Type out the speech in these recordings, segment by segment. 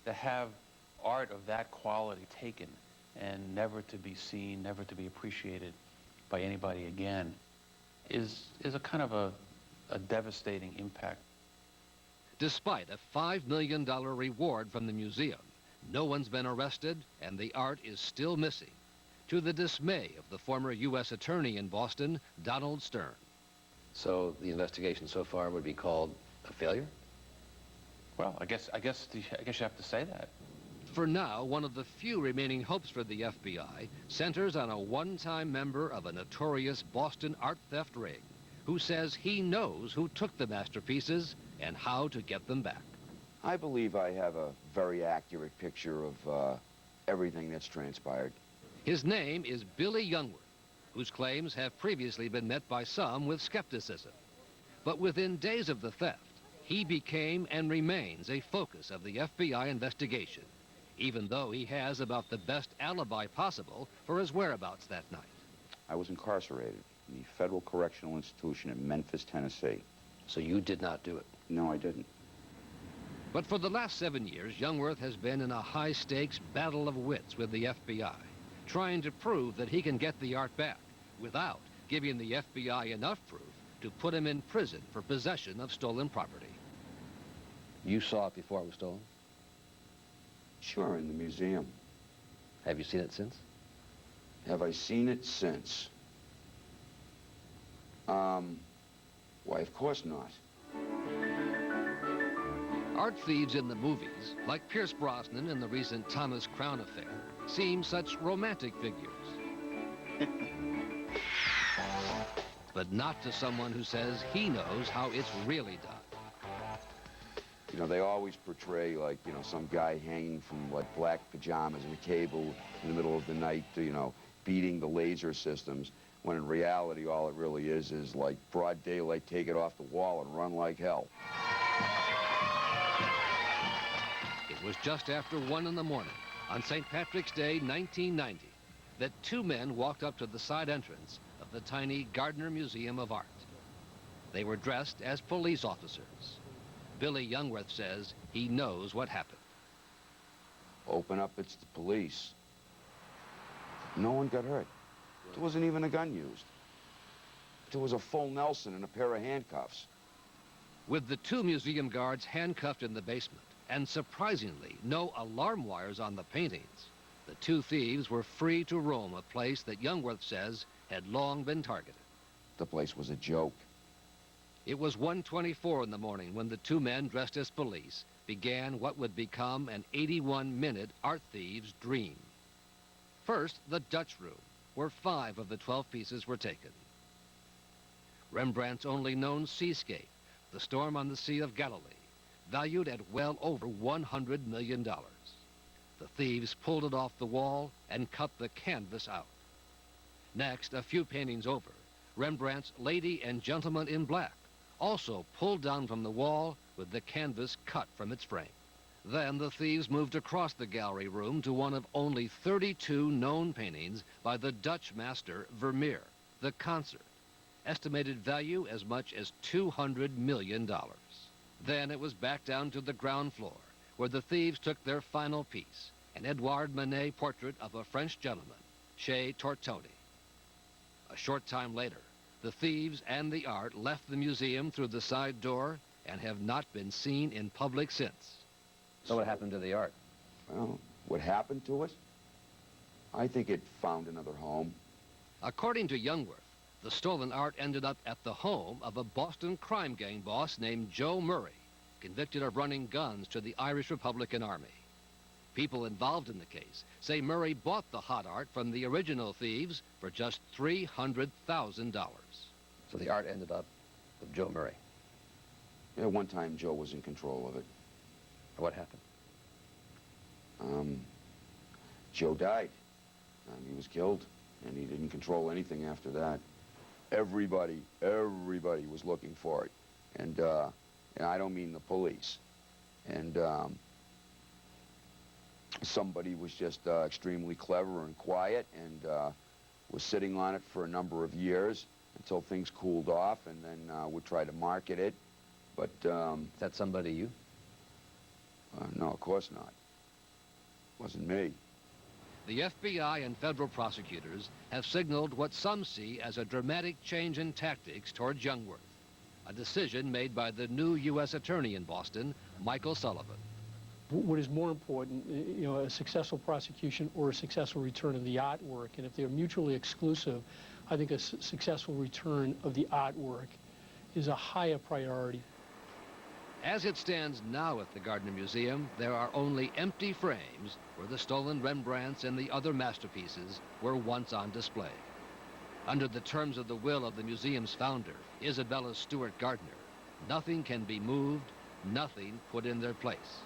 To have art of that quality taken and never to be seen, never to be appreciated by anybody again is a kind of a devastating impact. Despite a $5 million reward from the museum, no one's been arrested and the art is still missing, to the dismay of the former U.S. Attorney in Boston, Donald Stern. So the investigation so far would be called a failure? Well, I guess you have to say that. For now, one of the few remaining hopes for the FBI centers on a one-time member of a notorious Boston art theft ring who says he knows who took the masterpieces and how to get them back. I believe I have a very accurate picture of everything that's transpired. His name is Billy Youngworth, whose claims have previously been met by some with skepticism. But within days of the theft, he became and remains a focus of the FBI investigation, even though he has about the best alibi possible for his whereabouts that night. I was incarcerated in the Federal Correctional Institution in Memphis, Tennessee. So you did not do it? No, I didn't. But for the last 7 years, Youngworth has been in a high-stakes battle of wits with the FBI, trying to prove that he can get the art back without giving the FBI enough proof to put him in prison for possession of stolen property. You saw it before it was stolen? Sure, in the museum. Have you seen it since? Have I seen it since? Why, of course not. Art thieves in the movies, like Pierce Brosnan in the recent Thomas Crown affair, seem such romantic figures. But not to someone who says he knows how it's really done. You know, they always portray, like, you know, some guy hanging from, like, black pajamas and a cable in the middle of the night, you know, beating the laser systems, when in reality all it really is like broad daylight, take it off the wall and run like hell. It was just after 1 in the morning, on St. Patrick's Day, 1990, that 2 men walked up to the side entrance of the tiny Gardner Museum of Art. They were dressed as police officers. Billy Youngworth says he knows what happened. Open up, it's the police. No one got hurt. There wasn't even a gun used. There was a full Nelson and a pair of handcuffs. With the 2 museum guards handcuffed in the basement, and surprisingly, no alarm wires on the paintings, the 2 thieves were free to roam a place that Youngworth says had long been targeted. The place was a joke. It was 1:24 in the morning when the 2 men dressed as police began what would become an 81-minute art thieves' dream. First, the Dutch room, where 5 of the 12 pieces were taken. Rembrandt's only known Seascape, The Storm on the Sea of Galilee, valued at well over $100 million. The thieves pulled it off the wall and cut the canvas out. Next, a few paintings over, Rembrandt's Lady and Gentleman in Black, also pulled down from the wall with the canvas cut from its frame. Then the thieves moved across the gallery room to one of only 32 known paintings by the Dutch master Vermeer, The Concert, estimated value as much as $200 million. Then it was back down to the ground floor, where the thieves took their final piece, an Edouard Manet portrait of a French gentleman, Chez Tortoni. A short time later, the thieves and the art left the museum through the side door and have not been seen in public since. So what happened to the art? Well, what happened to it? I think it found another home. According to Youngworth, the stolen art ended up at the home of a Boston crime gang boss named Joe Murray, convicted of running guns to the Irish Republican Army. People involved in the case say Murray bought the hot art from the original thieves for just $300,000. So the art ended up with Joe Murray. Yeah, one time Joe was in control of it. What happened? Joe died. He was killed, and he didn't control anything after that. Everybody was looking for it. And I don't mean the police. And somebody was just extremely clever and quiet and was sitting on it for a number of years until things cooled off, and then would try to market it. But Is that somebody you? no, of course not. Wasn't me. The FBI and federal prosecutors have signaled what some see as a dramatic change in tactics toward Jungwirth, a decision made by the new U.S. Attorney in Boston, Michael Sullivan. What is more important, a successful prosecution or a successful return of the artwork? And if they're mutually exclusive, I think a successful return of the artwork is a higher priority. As it stands now at the Gardner Museum, there are only empty frames where the stolen Rembrandts and the other masterpieces were once on display. Under the terms of the will of the museum's founder, Isabella Stewart Gardner, nothing can be moved, nothing put in their place.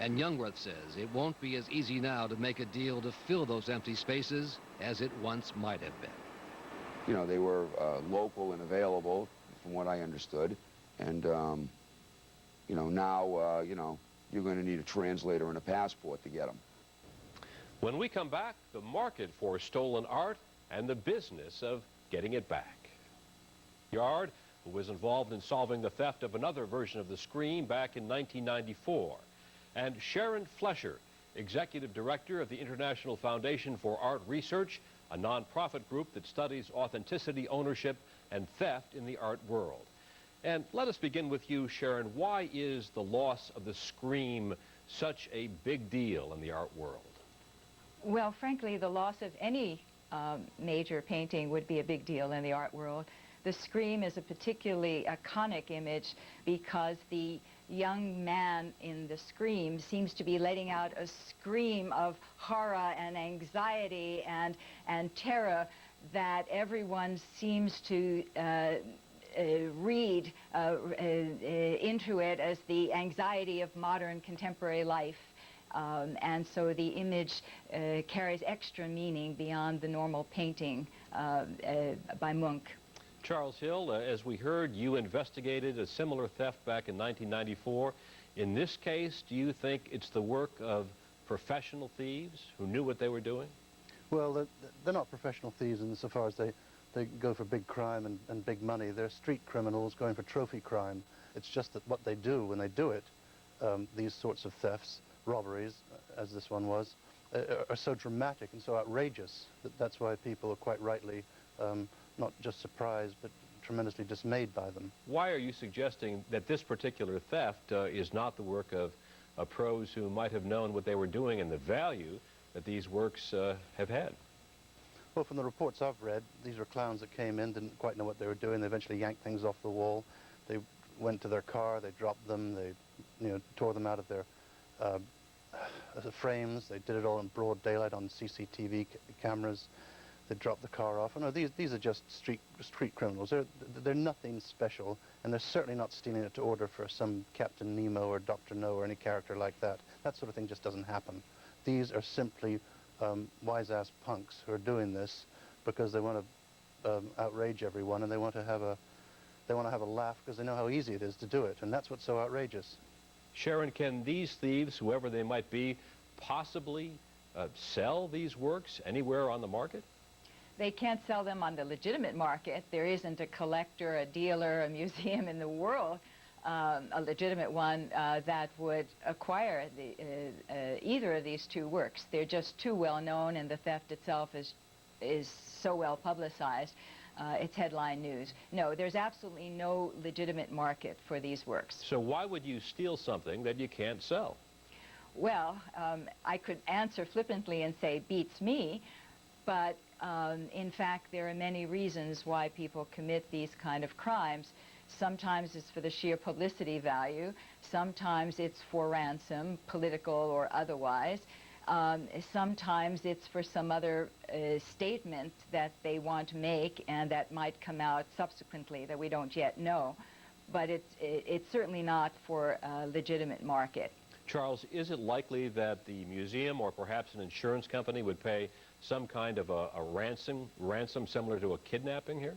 And Jungwirth says it won't be as easy now to make a deal to fill those empty spaces as it once might have been. They were local and available, from what I understood. And, now, you're going to need a translator and a passport to get them. When we come back, the market for stolen art and the business of getting it back. Yard, who was involved in solving the theft of another version of the Scream back in 1994. And Sharon Flesher, Executive Director of the International Foundation for Art Research, a nonprofit group that studies authenticity, ownership, and theft in the art world. And let us begin with you, Sharon. Why is the loss of the Scream such a big deal in the art world? Well, frankly, the loss of any major painting would be a big deal in the art world. The Scream is a particularly iconic image because the young man in the Scream seems to be letting out a scream of horror and anxiety and terror that everyone seems to read into it as the anxiety of modern contemporary life. And so the image carries extra meaning beyond the normal painting by Munch. Charles Hill, as we heard, you investigated a similar theft back in 1994. In this case, do you think it's the work of professional thieves who knew what they were doing? Well, they're not professional thieves insofar as they go for big crime and big money. They're street criminals going for trophy crime. It's just that what they do when they do it, these sorts of thefts, robberies, as this one was, are so dramatic and so outrageous that's why people are quite rightly not just surprised, but tremendously dismayed by them. Why are you suggesting that this particular theft is not the work of pros who might have known what they were doing and the value that these works have had? Well, from the reports I've read, these were clowns that came in, didn't quite know what they were doing. They eventually yanked things off the wall. They went to their car, they dropped them, they tore them out of their frames. They did it all in broad daylight on CCTV cameras. They dropped the car off. No, these are just street criminals. They're nothing special, and they're certainly not stealing it to order for some Captain Nemo or Dr. No or any character like that. That sort of thing just doesn't happen. These are simply wise-ass punks who are doing this because they want to outrage everyone, and they want to have a laugh because they know how easy it is to do it, and that's what's so outrageous. Sharon, can these thieves, whoever they might be, possibly sell these works anywhere on the market? They can't sell them on the legitimate market. There isn't a collector, a dealer, a museum in the world, a legitimate one, that would acquire either of these two works. They're just too well known, and the theft itself is so well publicized. It's headline news. No, there's absolutely no legitimate market for these works. So why would you steal something that you can't sell? Well, I could answer flippantly and say, beats me, but in fact, there are many reasons why people commit these kind of crimes. Sometimes it's for the sheer publicity value. Sometimes it's for ransom, political or otherwise. Sometimes it's for some other statement that they want to make and that might come out subsequently that we don't yet know. But it's certainly not for a legitimate market. Charles, is it likely that the museum or perhaps an insurance company would pay some kind of a ransom similar to a kidnapping here?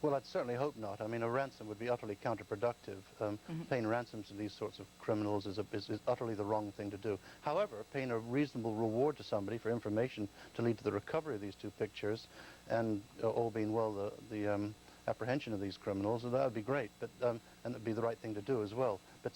Well, I'd certainly hope not. I mean, a ransom would be utterly counterproductive. Paying ransoms to these sorts of criminals is utterly the wrong thing to do. However, paying a reasonable reward to somebody for information to lead to the recovery of these two pictures, and all being well, the apprehension of these criminals, that would be great, but and it'd be the right thing to do as well. But